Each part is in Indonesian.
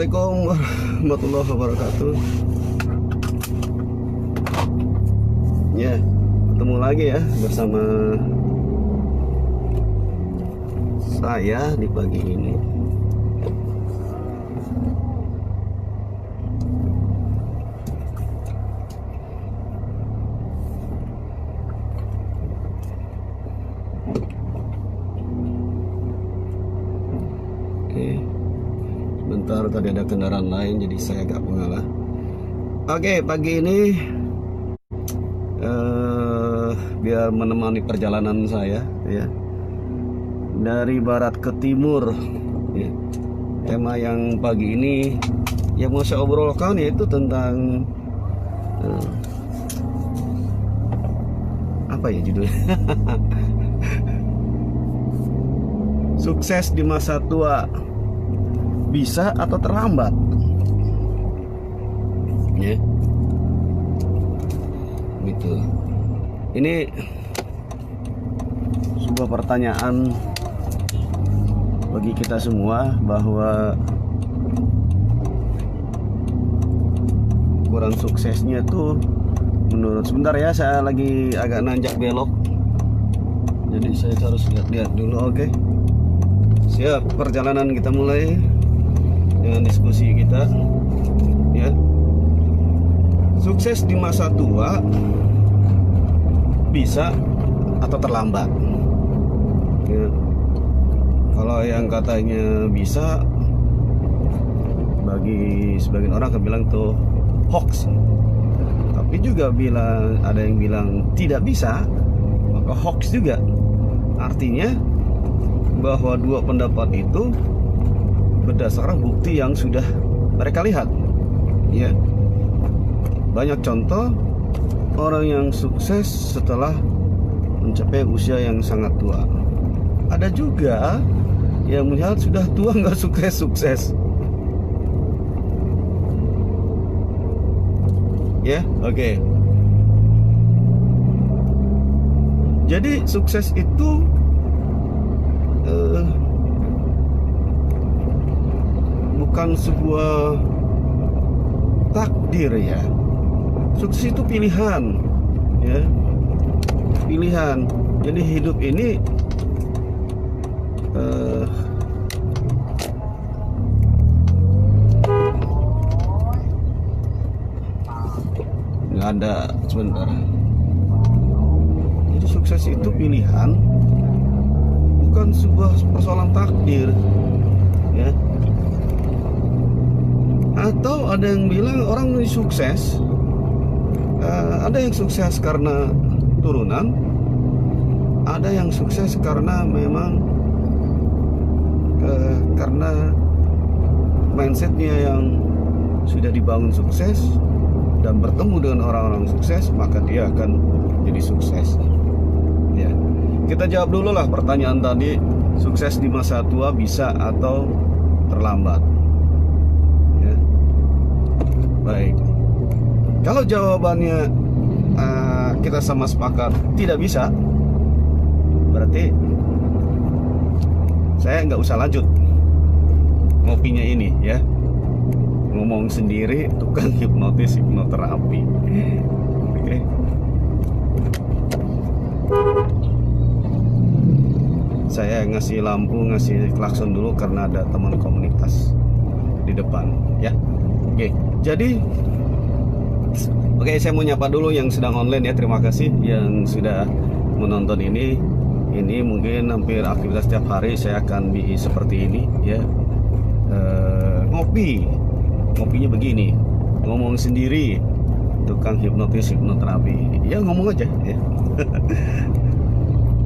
Assalamualaikum warahmatullahi wabarakatuh. Ya, ketemu lagi ya bersama saya di pagi ini. Oke, sebentar tadi ada kendaraan lain jadi saya agak mengalah. Oke, pagi ini biar menemani perjalanan saya ya dari barat ke timur ya. Tema yang pagi ini yang mau saya obrolkan yaitu tentang apa ya judulnya? Sukses di masa tua bisa atau terlambat ya gitu. Ini sebuah pertanyaan bagi kita semua, bahwa ukuran suksesnya tuh menurut, sebentar ya, saya lagi agak nanjak belok jadi saya harus lihat-lihat dulu. Oke, siap, perjalanan kita mulai dengan diskusi kita ya. Sukses di masa tua bisa atau terlambat ya. Kalau yang katanya bisa, bagi sebagian orang akan bilang tuh hoax. Tapi juga ada yang bilang tidak bisa, maka hoax juga. Artinya bahwa dua pendapat itu berdasarkan bukti yang sudah mereka lihat ya. Banyak contoh orang yang sukses setelah mencapai usia yang sangat tua. Ada juga yang melihat sudah tua nggak sukses-sukses. Ya, oke. Jadi sukses itu bukan sebuah takdir ya. Sukses itu pilihan ya, pilihan. Jadi hidup ini nggak ada, sebentar. Jadi sukses itu pilihan, bukan sebuah persoalan takdir ya. Atau ada yang bilang orang ini sukses, ada yang sukses karena turunan, ada yang sukses karena memang karena mindsetnya yang sudah dibangun sukses dan bertemu dengan orang-orang sukses, maka dia akan jadi sukses ya. Kita jawab dulu lah pertanyaan tadi, sukses di masa tua bisa atau terlambat ya. Baik, kalau jawabannya kita sama sepakat tidak bisa, berarti saya nggak usah lanjut ngopinya ini ya. Ngomong sendiri tukang hipnotis, hipnoterapi. Oke. Saya ngasih lampu, ngasih klakson dulu karena ada teman komunitas di depan ya. Oke, jadi saya mau nyapa dulu yang sedang online ya. Terima kasih yang sudah menonton ini. Ini mungkin hampir aktivitas setiap hari saya akan seperti ini ya. Ngopinya begini, ngomong sendiri, tukang hipnotis, hipnoterapi. Ya ngomong aja ya.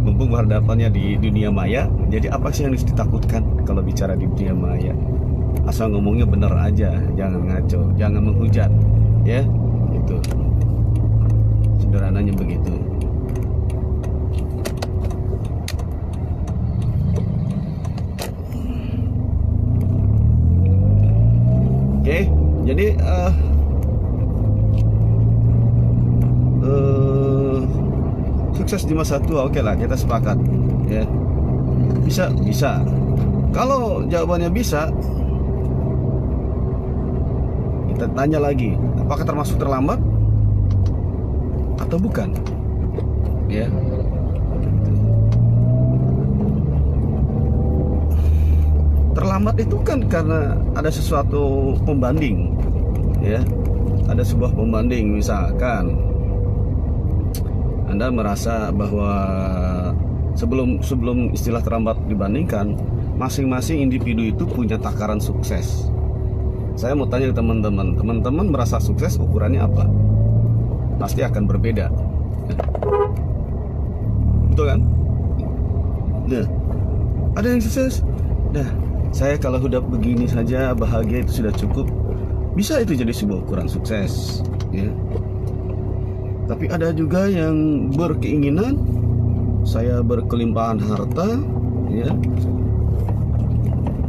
Mumpung berhadapannya di dunia maya, jadi apa sih yang harus ditakutkan kalau bicara di dunia maya? Asal ngomongnya bener aja, jangan ngaco, jangan menghujat ya. Itu sederhananya begitu. Oke, jadi sukses di masa tua, oke lah, kita sepakat ya. Bisa. Kalau jawabannya bisa, Kita tanya lagi, apakah termasuk terlambat atau bukan? Ya. Terlambat itu kan karena ada sesuatu pembanding, ya. Ada sebuah pembanding, misalkan Anda merasa bahwa sebelum istilah terlambat dibandingkan, masing-masing individu itu punya takaran sukses. Saya mau tanya ke teman-teman merasa sukses ukurannya apa? Pasti akan berbeda. Betul kan? Nah, ada yang sukses. Nah, saya kalau udah begini saja bahagia itu sudah cukup. Bisa itu jadi sebuah ukuran sukses, ya. Tapi ada juga yang berkeinginan saya berkelimpahan harta, ya,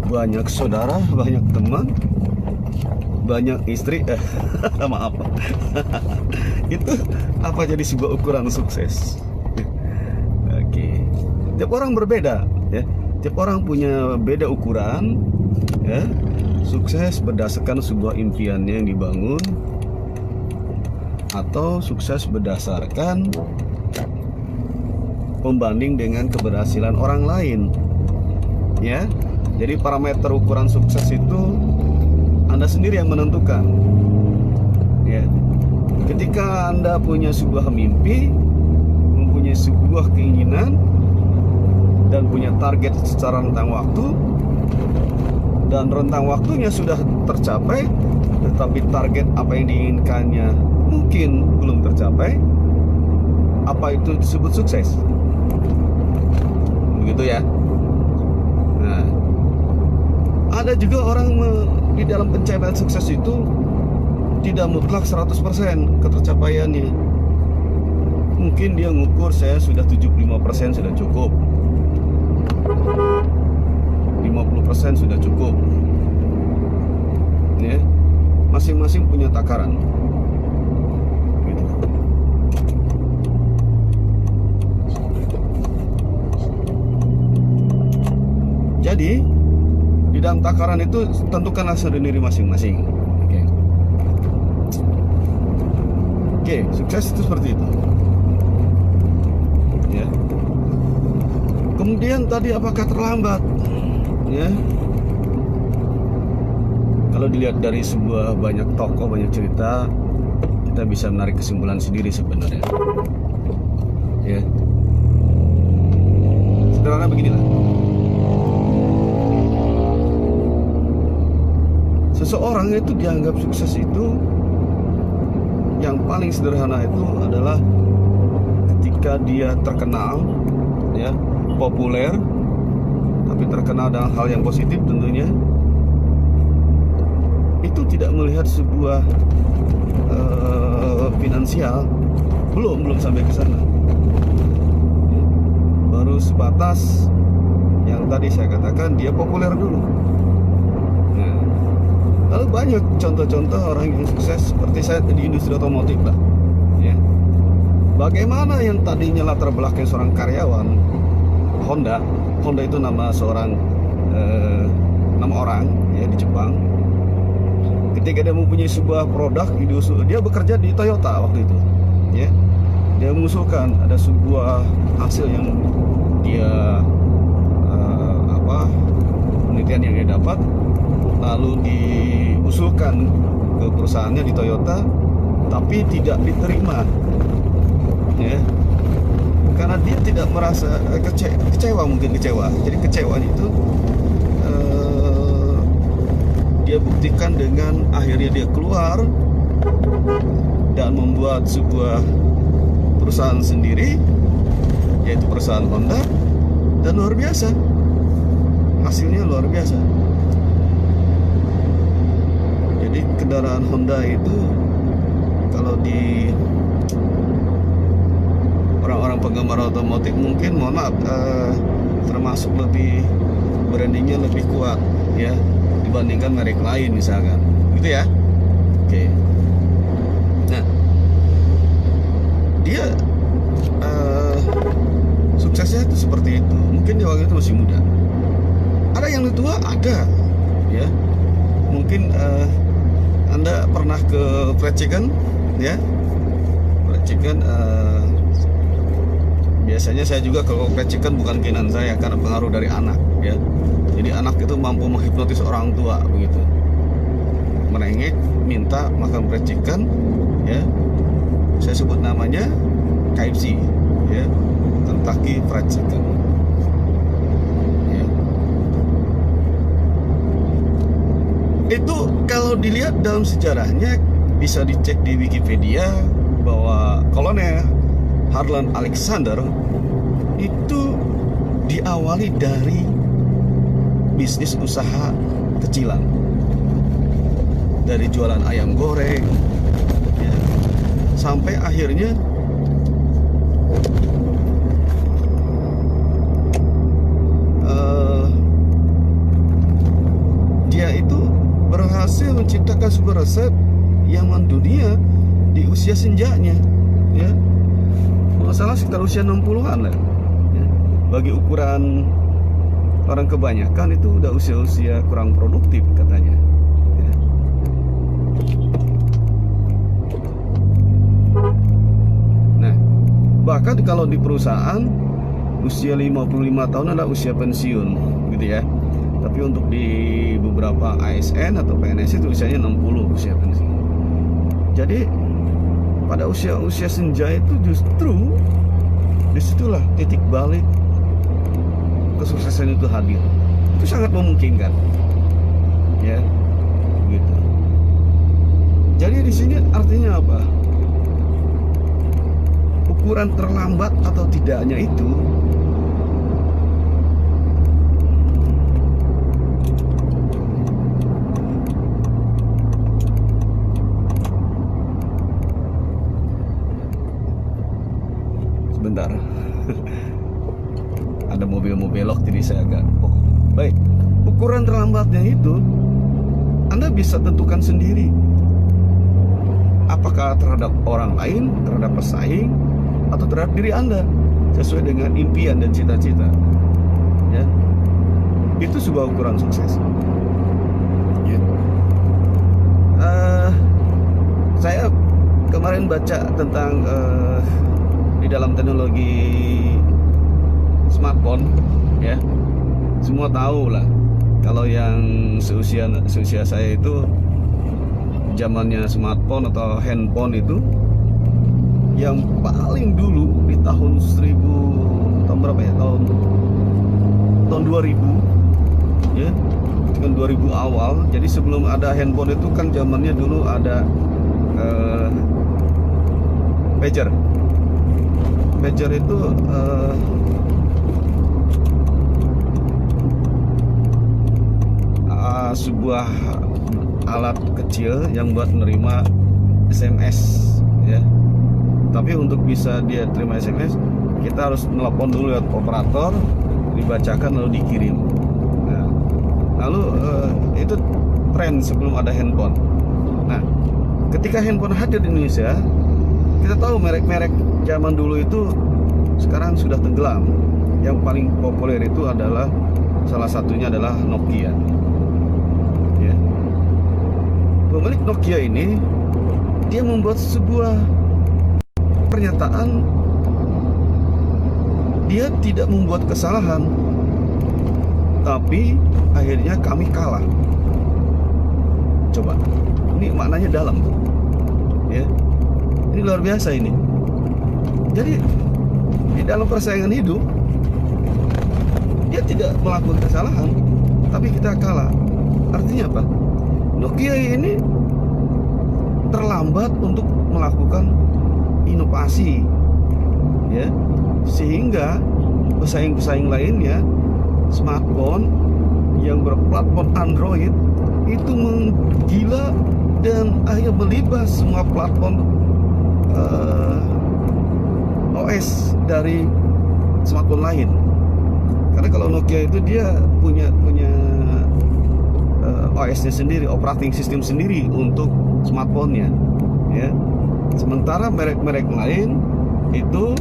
banyak saudara, banyak teman, banyak istri, maaf, itu apa jadi sebuah ukuran sukses? Oke, tiap orang berbeda, ya. Tiap orang punya beda ukuran, ya. Sukses berdasarkan sebuah impiannya yang dibangun, atau sukses berdasarkan pembanding dengan keberhasilan orang lain, ya. Jadi parameter ukuran sukses itu Anda sendiri yang menentukan, ya. Ketika Anda punya sebuah mimpi, mempunyai sebuah keinginan, dan punya target secara rentang waktu, dan rentang waktunya sudah tercapai, tetapi target apa yang diinginkannya mungkin belum tercapai, apa itu disebut sukses? Begitu ya. Nah, ada juga orang di dalam pencapaian sukses itu tidak mutlak 100% ketercapaiannya. Mungkin dia ngukur, saya sudah 75% sudah cukup, 50% sudah cukup, ya. Masing-masing punya takaran, gitu. Jadi di dalam takaran itu tentukanlah sendiri masing-masing. Oke, sukses itu seperti itu, ya. Kemudian tadi apakah terlambat? Ya, kalau dilihat dari sebuah banyak tokoh, banyak cerita, kita bisa menarik kesimpulan sendiri sebenarnya, ya. Sederhana beginilah, seseorang itu dianggap sukses itu, yang paling sederhana itu adalah ketika dia terkenal, ya, populer, tapi terkenal dengan hal yang positif tentunya. Itu tidak melihat sebuah finansial, belum sampai ke sana. Baru sebatas yang tadi saya katakan, dia populer dulu. Nah, lalu banyak contoh-contoh orang yang sukses seperti saya di industri otomotif lah, ya. Bagaimana yang tadinya latar belakang seorang karyawan Honda itu nama seorang nama orang, ya, di Jepang. Ketika dia mempunyai sebuah produk, dia bekerja di Toyota waktu itu, ya. Dia mengusulkan ada sebuah hasil yang dia penelitian yang dia dapat, lalu diusulkan ke perusahaannya di Toyota, tapi tidak diterima, ya. Karena dia tidak merasa kecewa. Jadi kecewaan itu dia buktikan dengan akhirnya dia keluar dan membuat sebuah perusahaan sendiri, yaitu perusahaan Honda, dan luar biasa, hasilnya luar biasa. Jadi kendaraan Honda itu, kalau di orang-orang penggemar otomotif mungkin, mohon maaf, termasuk lebih brandingnya lebih kuat, ya, dibandingkan merek lain misalkan, gitu ya. Oke. Nah, dia suksesnya itu seperti itu. Mungkin dia waktu itu masih muda. Ada yang tua, ada, ya. Mungkin Anda pernah ke fried chicken, ya? Fried chicken, biasanya saya juga kalau fried chicken bukan keinginan saya, karena pengaruh dari anak, ya. Jadi anak itu mampu menghipnotis orang tua, begitu. Merengek, minta makan fried chicken, ya. Saya sebut namanya KFC, ya, Kentucky Fried Chicken. Ya. Itu kalau dilihat dalam sejarahnya, bisa dicek di Wikipedia bahwa Kolonel Harlan Alexander itu diawali dari bisnis usaha kecilan, dari jualan ayam goreng, ya, sampai akhirnya dia itu berhasil menciptakan sebuah resep yang mendunia di usia senjanya, ya. Kalau salah sekitar usia 60-an lah, ya. Bagi ukuran orang kebanyakan itu udah usia-usia kurang produktif katanya, ya. Nah, bahkan kalau di perusahaan usia 55 tahun adalah usia pensiun, gitu ya. Tapi untuk di beberapa ASN atau PNS itu usianya 60 usia pensiun. Jadi pada usia-usia senja itu justru disitulah titik balik kesuksesan itu hadir. Itu sangat memungkinkan, ya, gitu. Jadi di sini artinya apa? Ukuran terlambat atau tidaknya itu sebentar. Ada mobil mau belok jadi saya agak baik. Ukuran terlambatnya itu Anda bisa tentukan sendiri. Apakah terhadap orang lain, terhadap pesaing, atau terhadap diri Anda, sesuai dengan impian dan cita-cita, ya. Itu sebuah ukuran sukses, ya. Saya kemarin baca tentang di dalam teknologi smartphone, ya. Semua tahu lah, kalau yang seusia saya itu zamannya smartphone atau handphone itu yang paling dulu di tahun 1000 tahun berapa ya, tahun 2000, ya, dengan 2000 awal. Jadi sebelum ada handphone itu kan zamannya dulu ada pager itu sebuah alat kecil yang buat menerima SMS, ya. Tapi untuk bisa dia terima SMS, kita harus telepon dulu lewat operator, dibacakan lalu dikirim. Nah, lalu itu tren sebelum ada handphone. Nah, ketika handphone hadir di Indonesia, kita tahu merek-merek zaman dulu itu sekarang sudah tenggelam. Yang paling populer itu adalah, salah satunya adalah Nokia. Pemilik Nokia ini, dia membuat sebuah pernyataan, dia tidak membuat kesalahan, tapi akhirnya kami kalah. Coba, ini maknanya dalam, ya. Ini luar biasa ini. Jadi di dalam persaingan hidup, dia tidak melakukan kesalahan, tapi kita kalah. Artinya apa? Nokia ini terlambat untuk melakukan inovasi, ya, sehingga pesaing-pesaing lainnya smartphone yang berplatform Android itu menggila dan akhirnya melibas semua platform OS dari smartphone lain. Karena kalau Nokia itu dia punya OS-nya sendiri, operating system sendiri untuk smartphone-nya, ya. Sementara merek-merek lain itu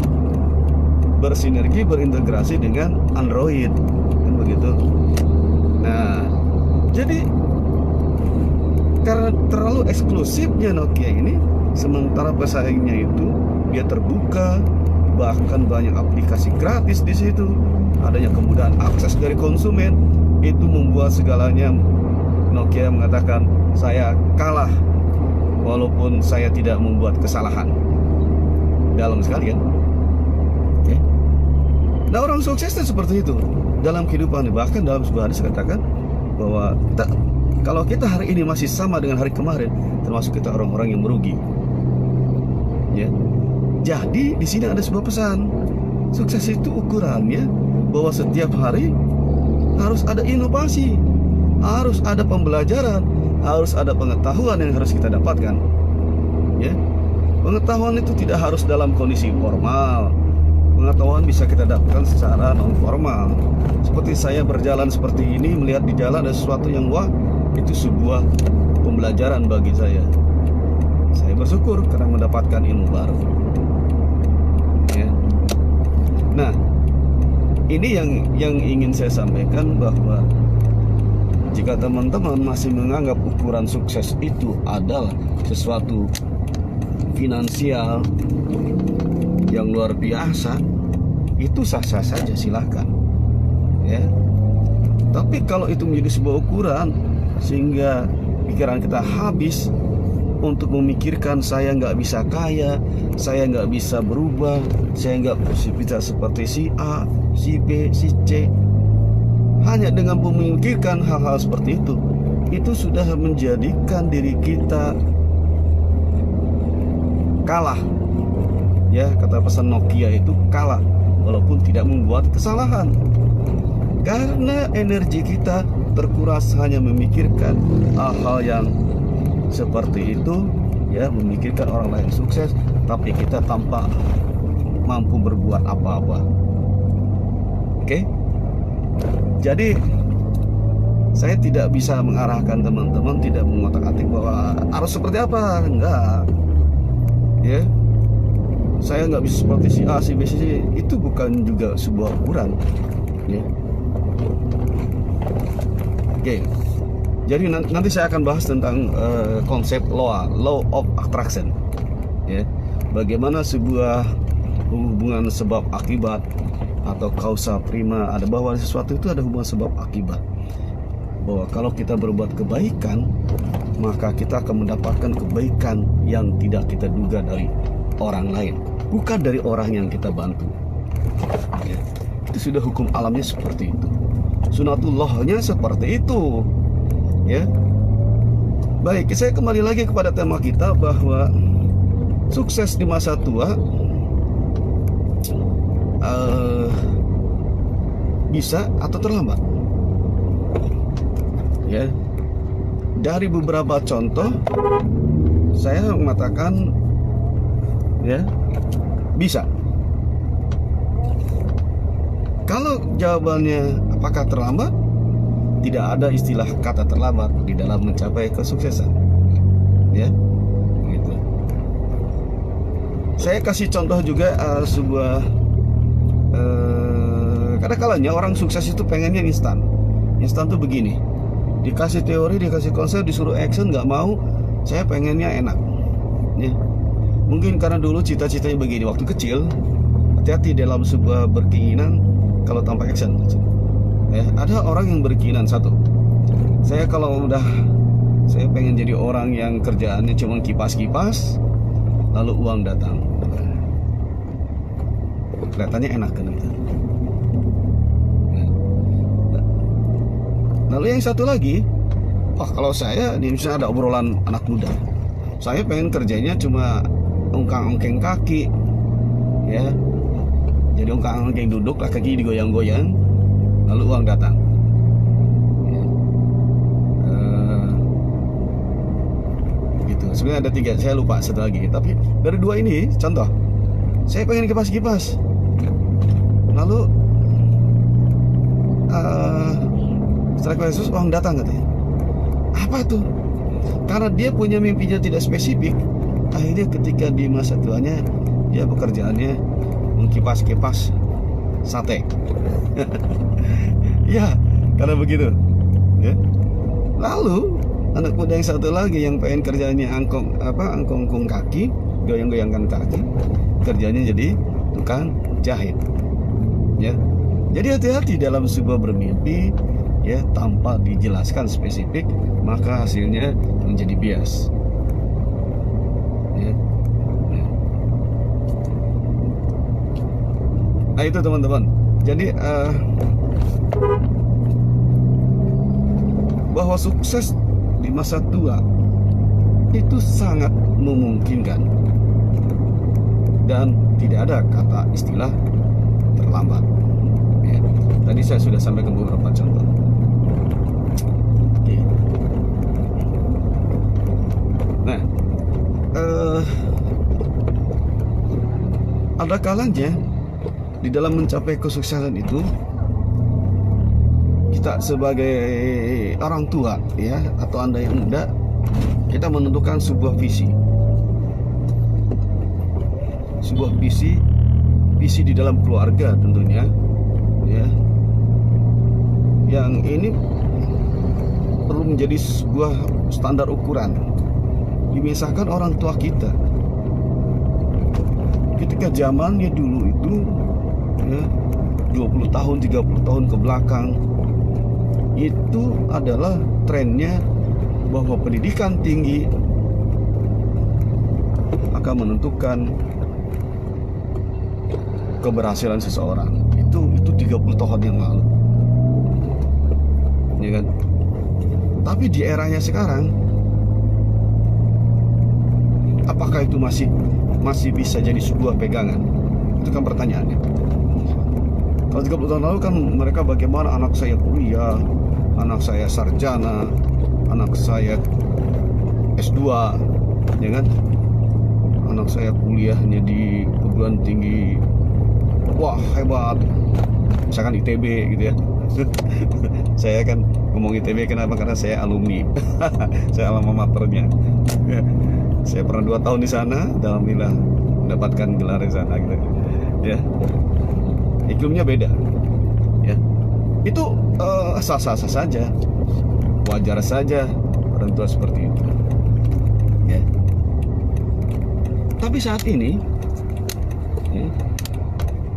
bersinergi, berintegrasi dengan Android, kan begitu. Nah, jadi karena terlalu eksklusifnya Nokia ini, sementara pesaingnya itu dia terbuka, bahkan banyak aplikasi gratis di situ, adanya kemudahan akses dari konsumen, itu membuat segalanya Nokia mengatakan saya kalah walaupun saya tidak membuat kesalahan. Dalam sekali kan? Okay. Nah, orang suksesnya seperti itu dalam kehidupan. Bahkan dalam sebuah hadis katakan bahwa kalau kita hari ini masih sama dengan hari kemarin, termasuk kita orang-orang yang merugi. Ya. Jadi di sini ada sebuah pesan. Sukses itu ukurannya bahwa setiap hari harus ada inovasi, harus ada pembelajaran, harus ada pengetahuan yang harus kita dapatkan. Ya. Pengetahuan itu tidak harus dalam kondisi formal. Pengetahuan bisa kita dapatkan secara non formal. Seperti saya berjalan seperti ini, melihat di jalan ada sesuatu yang wah, itu sebuah pembelajaran bagi saya. Saya bersyukur karena mendapatkan ilmu baru. Ya. Nah, ini yang ingin saya sampaikan, bahwa jika teman-teman masih menganggap ukuran sukses itu adalah sesuatu finansial yang luar biasa, itu sah-sah saja, silahkan. Ya. Tapi kalau itu menjadi sebuah ukuran sehingga pikiran kita habis untuk memikirkan saya nggak bisa kaya, saya nggak bisa berubah, saya nggak bisa seperti si A, si B, si C, hanya dengan memikirkan hal-hal seperti itu sudah menjadikan diri kita kalah. Ya, kata pesan Nokia itu kalah walaupun tidak membuat kesalahan. Karena energi kita terkuras hanya memikirkan hal-hal yang seperti itu, ya, memikirkan orang lain sukses, tapi kita tanpa mampu berbuat apa-apa. Oke? Jadi saya tidak bisa mengarahkan teman-teman, tidak mengotak-atik bahwa harus seperti apa, enggak. Ya. Saya nggak bisa seperti si A, si B, si C. Itu bukan juga sebuah ukuran. Ya. Oke. Jadi nanti saya akan bahas tentang konsep law of attraction. Ya. Bagaimana sebuah hubungan sebab akibat atau kausa prima, ada bahwa sesuatu itu ada hubungan sebab akibat. Bahwa kalau kita berbuat kebaikan, maka kita akan mendapatkan kebaikan yang tidak kita duga dari orang lain, bukan dari orang yang kita bantu. Ya. Itu sudah hukum alamnya seperti itu, sunatullahnya seperti itu. Ya, baik, saya kembali lagi kepada tema kita bahwa sukses di masa tua bisa atau terlambat. Ya, dari beberapa contoh saya mengatakan, ya, bisa. Kalau jawabannya apakah terlambat? Tidak ada istilah kata terlambat di dalam mencapai kesuksesan. Ya, gitu. Saya kasih contoh juga sebuah kadang-kadang orang sukses itu pengennya instan. Instan tuh begini, dikasih teori, dikasih konsep, disuruh action nggak mau. Saya pengennya enak. Ya. Mungkin karena dulu cita-citanya begini waktu kecil. Hati-hati dalam sebuah berkeinginan kalau tanpa action. Ya, ada orang yang berkeinginan satu, saya kalau udah, saya pengen jadi orang yang kerjaannya cuma kipas-kipas, lalu uang datang, kelihatannya enak kan gitu. Lalu yang satu lagi, kalau saya, misalnya ada obrolan anak muda, saya pengen kerjanya cuma ongkang-ongkeng kaki, ya, jadi ongkang-ongkeng duduk, kaki digoyang-goyang, lalu uang datang. Ya. Gitu. Sebenarnya ada 3, saya lupa satu lagi. Tapi dari 2 ini, contoh, saya pengen kipas-kipas, lalu setelah Yesus uang datang katanya. Apa itu? Karena dia punya mimpinya tidak spesifik, akhirnya ketika di masa tuanya dia pekerjaannya mengkipas-kipas sate. Ya, karena begitu. Ya. Lalu anak muda yang satu lagi yang pengen kerjanya angkong kaki, goyang-goyangkan kaki, kerjanya jadi tukang jahit. Ya, jadi hati-hati dalam sebuah bermimpi, ya, tanpa dijelaskan spesifik, maka hasilnya menjadi bias. Ya. Nah, itu teman-teman. Jadi bahwa sukses di masa tua itu sangat memungkinkan, dan tidak ada kata istilah terlambat. Ya. Tadi saya sudah sampaikan beberapa contoh. Oke. Nah, ada kalanya di dalam mencapai kesuksesan itu, kita sebagai orang tua, ya, atau Anda yang muda, kita menentukan sebuah visi di dalam keluarga tentunya, ya, yang ini perlu menjadi sebuah standar ukuran. Misalkan orang tua kita ketika zamannya dulu itu, ya, 20 tahun 30 tahun ke belakang, itu adalah trennya bahwa pendidikan tinggi akan menentukan keberhasilan seseorang. Itu 30 tahun yang lalu, ya kan? Tapi di eranya sekarang, apakah itu masih bisa jadi sebuah pegangan? Itu kan pertanyaannya. Kalau 30 tahun lalu kan mereka bagaimana anak saya kuliah, anak saya sarjana, anak saya S2, ya kan? Anak saya kuliahnya di perguruan tinggi, wah hebat, misalkan ITB gitu ya. Saya kan ngomong ITB kenapa? Karena saya alumni. Saya alma maternya. Saya pernah 2 tahun di sana, alhamdulillah mendapatkan gelar di sana gitu. Ya. Iklimnya beda. Ya. Itu sah-sah saja. Wajar saja orang tua seperti itu. Ya. Tapi saat ini, ya,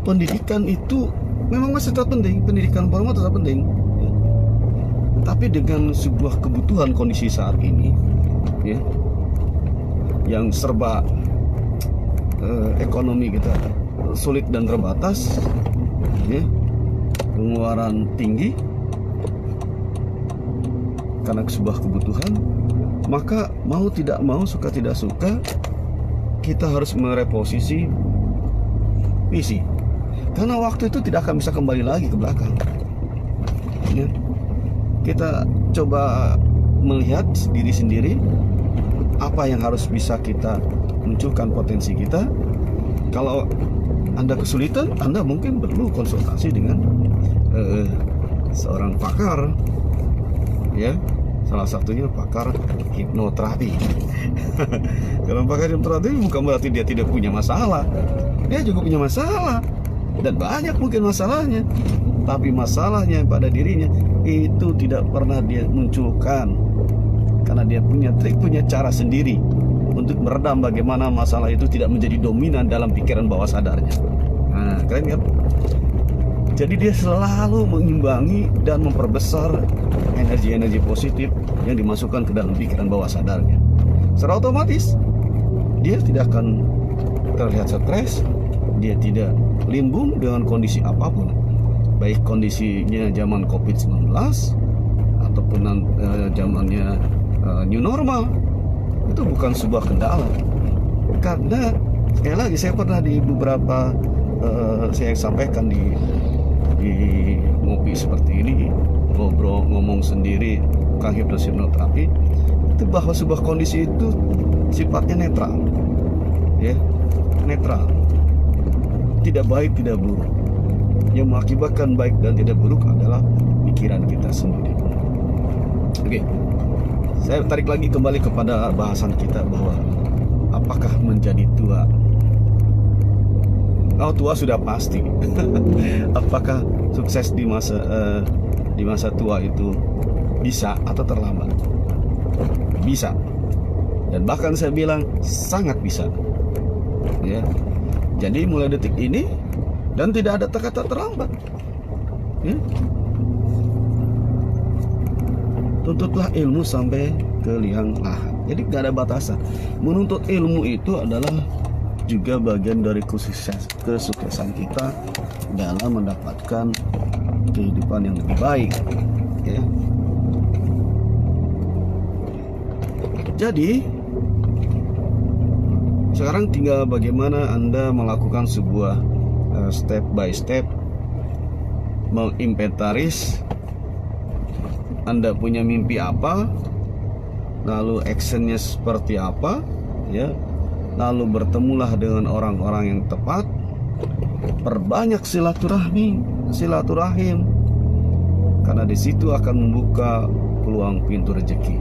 pendidikan itu memang masih tetap penting, pendidikan formal tetap penting, ya. Tapi dengan sebuah kebutuhan kondisi saat ini, ya, yang serba ekonomi kita sulit dan terbatas, ya, pengeluaran tinggi karena sebuah kebutuhan, maka mau tidak mau, suka tidak suka, kita harus mereposisi visi. Karena waktu itu tidak akan bisa kembali lagi ke belakang, ya. Kita coba melihat diri sendiri, apa yang harus bisa kita munculkan potensi kita. Kalau Anda kesulitan, Anda mungkin perlu konsultasi dengan seorang pakar, ya. Salah satunya pakar hipnoterapi. Kalau pakar hipnoterapi bukan berarti dia tidak punya masalah. Dia juga punya masalah, dan banyak mungkin masalahnya. Tapi masalahnya pada dirinya itu tidak pernah dia munculkan, karena dia punya trik, punya cara sendiri untuk meredam bagaimana masalah itu tidak menjadi dominan dalam pikiran bawah sadarnya. Nah, keren kan? Jadi dia selalu mengimbangi dan memperbesar energi-energi positif yang dimasukkan ke dalam pikiran bawah sadarnya. Secara otomatis dia tidak akan terlihat stres, dia tidak limbung dengan kondisi apapun, baik kondisinya zaman COVID-19 ataupun zamannya new normal. Itu bukan sebuah kendala, karena sekali lagi saya pernah di beberapa saya sampaikan di ngopi seperti ini, ngomong sendiri bukan hipnoterapi, itu bahwa sebuah kondisi itu sifatnya netral, ya, netral, tidak baik tidak buruk. Yang mengakibatkan baik dan tidak buruk adalah pikiran kita sendiri. Oke, saya tarik lagi kembali kepada bahasan kita bahwa apakah menjadi tua? Kalau tua sudah pasti. Apakah sukses di masa tua itu bisa atau terlambat? bisa, dan bahkan saya bilang sangat bisa, ya. Jadi mulai detik ini, dan tidak ada kata terlambat, ya. Tuntutlah ilmu sampai ke liang lahat. Jadi gak ada batasan. Menuntut ilmu itu adalah juga bagian dari kesuksesan kita dalam mendapatkan kehidupan yang lebih baik, ya. Jadi sekarang tinggal bagaimana Anda melakukan sebuah step by step, menginventaris Anda punya mimpi apa, lalu actionnya seperti apa, ya. Lalu bertemulah dengan orang-orang yang tepat, perbanyak silaturahim, karena di situ akan membuka peluang pintu rezeki.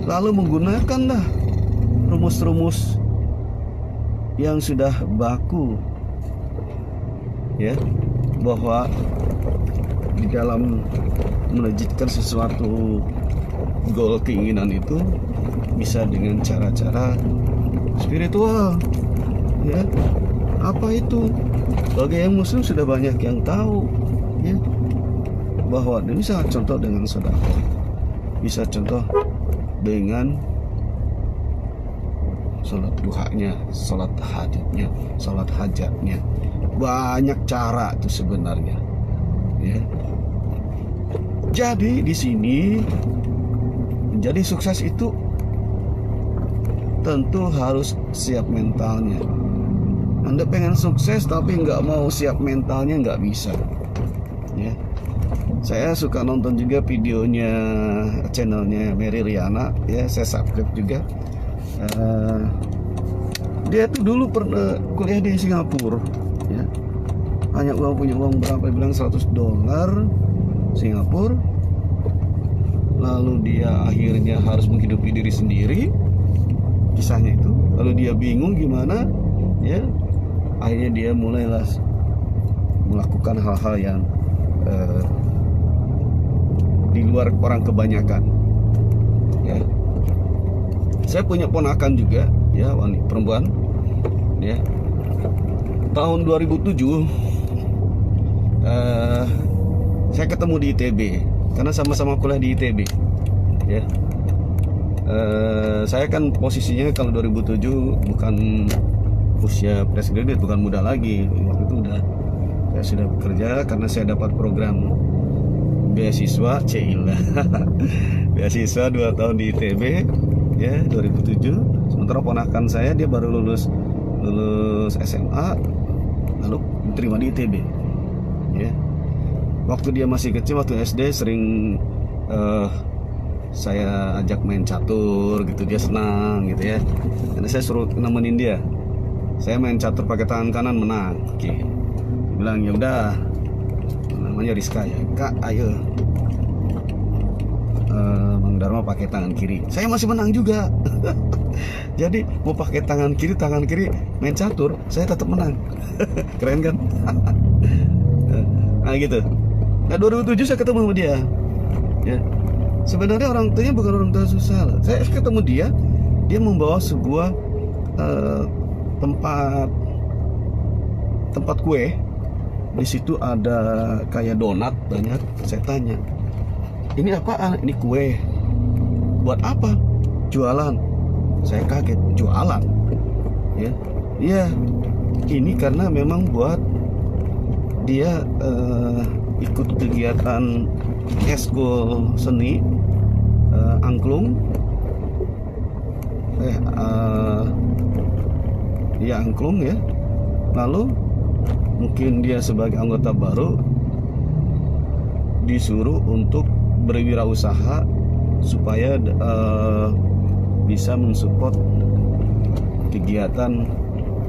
Lalu menggunakanlah rumus-rumus yang sudah baku, ya, bahwa di dalam melejitkan sesuatu goal, keinginan itu bisa dengan cara-cara spiritual, ya. Apa itu? Bagi yang muslim sudah banyak yang tahu, ya, bahwa ini bisa contoh dengan sedekah, bisa contoh dengan sholat duhanya, sholat hajatnya, sholat hajatnya. Banyak cara itu sebenarnya, ya. Jadi di sini menjadi sukses itu tentu harus siap mentalnya. Anda pengen sukses tapi nggak mau siap mentalnya, nggak bisa, ya. Saya suka nonton juga videonya, channelnya Mary Riana, ya, saya subscribe juga. Dia tuh dulu pernah kuliah di Singapura, ya. Hanya punya uang berapa, dia bilang $100 Singapura. Lalu dia akhirnya harus menghidupi diri sendiri, kisahnya itu. Lalu dia bingung gimana, ya. Akhirnya dia mulailah melakukan hal-hal yang di luar orang kebanyakan, ya. Saya punya ponakan juga, ya, wanita perempuan, ya. Tahun 2007 saya ketemu di ITB karena sama-sama kuliah di ITB, ya. Saya kan posisinya kalau 2007 bukan usia fresh graduate, bukan muda lagi. Waktu itu saya sudah bekerja karena saya dapat program beasiswa, beasiswa 2 tahun di ITB, ya, 2007. Sementara ponakan saya dia baru lulus SMA, lalu diterima di ITB, ya. Waktu dia masih kecil, waktu SD sering saya ajak main catur gitu, dia senang gitu, ya. Karena saya suruh nemenin dia. Saya main catur pakai tangan kanan, menang. Oke. Dia bilang, ya udah, namanya Rizka, ya, Kak, ayo, Mang Dharma pakai tangan kiri. Saya masih menang juga. Jadi mau pakai tangan kiri main catur, saya tetap menang. Keren kan? Nah gitu. Nah 2007 saya ketemu sama dia, ya. Sebenarnya orang tuanya bukan orang tua susah loh. Saya ketemu dia membawa sebuah tempat kue. Di situ ada kayak donat banyak. Saya tanya, ini apaan? Ini kue. Buat apa? Jualan. Saya kaget, jualan, ya. Iya, ini karena memang buat dia ikut kegiatan eskul seni angklung, ya angklung, ya. Lalu mungkin dia sebagai anggota baru disuruh untuk berwirausaha supaya bisa mensupport kegiatan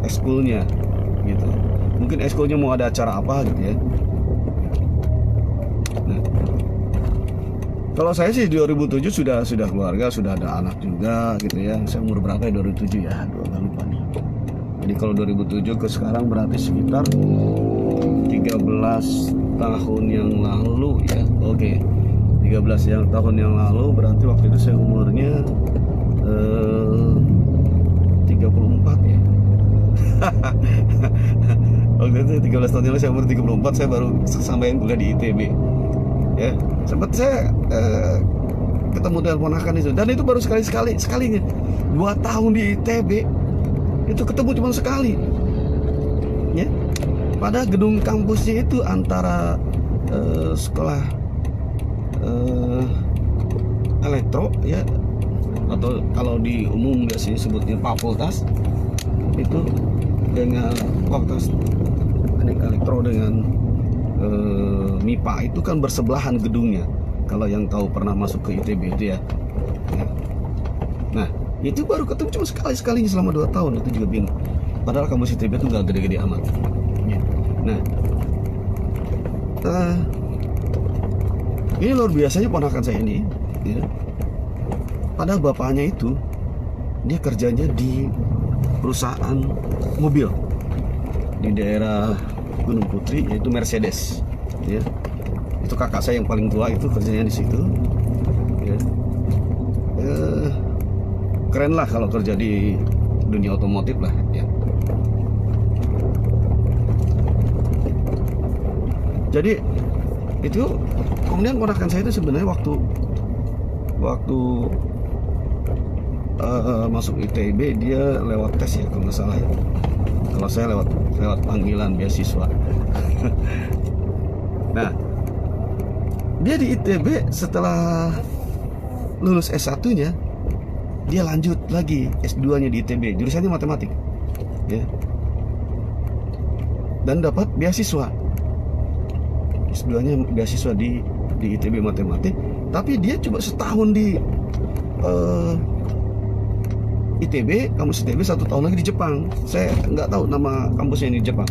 ekskulnya, gitu. Mungkin ekskulnya mau ada acara apa gitu, ya. Nah, kalau saya sih 2007 sudah keluarga, sudah ada anak juga gitu, ya. Saya umur berapa ya 2007 ya? Agak lupa nih. Jadi kalau 2007 ke sekarang berarti sekitar 13 tahun yang lalu, ya. Oke. 13 tahun yang lalu, berarti waktu itu saya umurnya 34 ya. Waktu itu 13 tahun yang lalu saya umur 34, saya baru sampai kuliah di ITB. Ya, sempat saya ketemu dengan ponakan itu, dan itu baru sekalinya 2 tahun di ITB itu ketemu cuma sekali. Ya, pada gedung kampusnya itu antara sekolah elektro ya, atau kalau di umum nggak sih sebutnya fakultas itu, dengan fakultas teknik elektro dengan MIPA itu kan bersebelahan gedungnya. Kalau yang tahu pernah masuk ke ITB itu ya. Nah itu baru ketemu cuma sekalinya selama 2 tahun, itu juga bingung. Padahal kampus ITB itu nggak gede-gede amat. Nah ini luar biasanya ponakan saya ini ya. Padahal bapaknya itu dia kerjanya di perusahaan mobil di daerah Gunung Putri, yaitu Mercedes ya. Itu kakak saya yang paling tua itu kerjanya di situ ya. Keren lah kalau kerja di dunia otomotif lah ya. Jadi itu kemudian ponakan saya itu sebenarnya waktu masuk ITB dia lewat tes ya kalau nggak salah ya. Kalau saya lewat panggilan beasiswa. Nah dia di ITB setelah lulus S1-nya dia lanjut lagi S2-nya di ITB, jurusannya matematik ya, dan dapat beasiswa. S2-nya beasiswa di ITB matematik, tapi dia cuma setahun di ITB, kampus ITB, 1 tahun lagi di Jepang. Saya nggak tahu nama kampusnya di Jepang.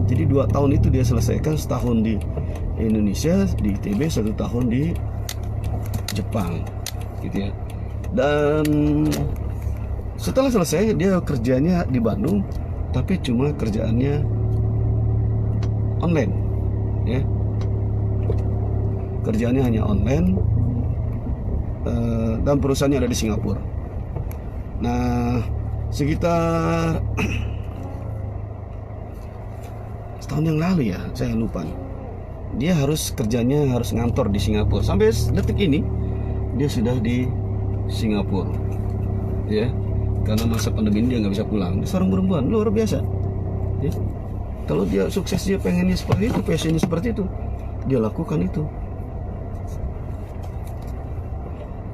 Jadi 2 tahun itu dia selesaikan, setahun di Indonesia di ITB, 1 tahun di Jepang gitu ya. Dan setelah selesai dia kerjanya di Bandung, tapi cuma kerjaannya online ya. Kerjaannya hanya online, dan perusahaannya ada di Singapura. Nah sekitar setahun yang lalu ya, saya lupa, dia kerjanya harus ngantor di Singapura. Sampai detik ini dia sudah di Singapura ya, karena masa pandemi ini dia nggak bisa pulang. Dia seorang perempuan luar biasa ya. Kalau dia sukses, dia pengennya seperti itu, passionnya seperti itu, dia lakukan itu.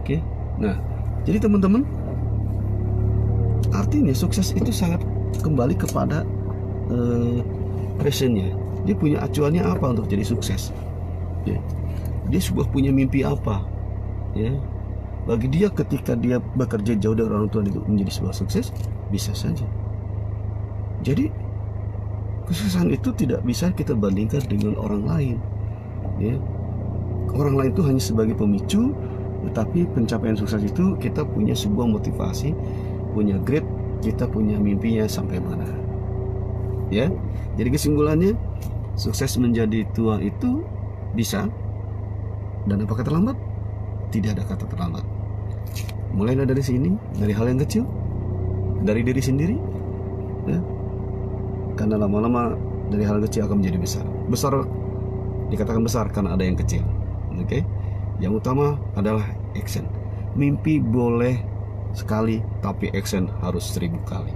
Oke, nah jadi teman-teman, artinya sukses itu sangat kembali kepada passionnya. Dia punya acuannya apa untuk jadi sukses ya. Dia punya mimpi apa ya. Bagi dia, ketika dia bekerja jauh dari orang tua itu menjadi sebuah sukses, bisa saja. Jadi kesuksesan itu tidak bisa kita bandingkan dengan orang lain ya. Orang lain itu hanya sebagai pemicu, tetapi pencapaian sukses itu kita punya sebuah motivasi, punya grade, kita punya mimpinya sampai mana ya. Jadi kesimpulannya, sukses menjadi tua itu bisa. Dan apakah terlambat? Tidak ada kata terlambat. Mulailah dari sini, dari hal yang kecil, dari diri sendiri ya. Karena lama-lama dari hal kecil akan menjadi besar. Besar dikatakan besar karena ada yang kecil. Oke. Yang utama adalah action. Mimpi boleh sekali, tapi action harus 1000 kali.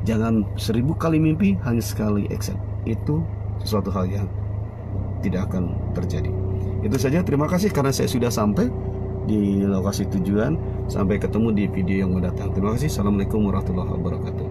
Jangan 1000 kali mimpi, hanya sekali action. Itu sesuatu hal yang tidak akan terjadi. Itu saja, terima kasih karena saya sudah sampai di lokasi tujuan. Sampai ketemu di video yang mendatang. Terima kasih. Assalamualaikum warahmatullahi wabarakatuh.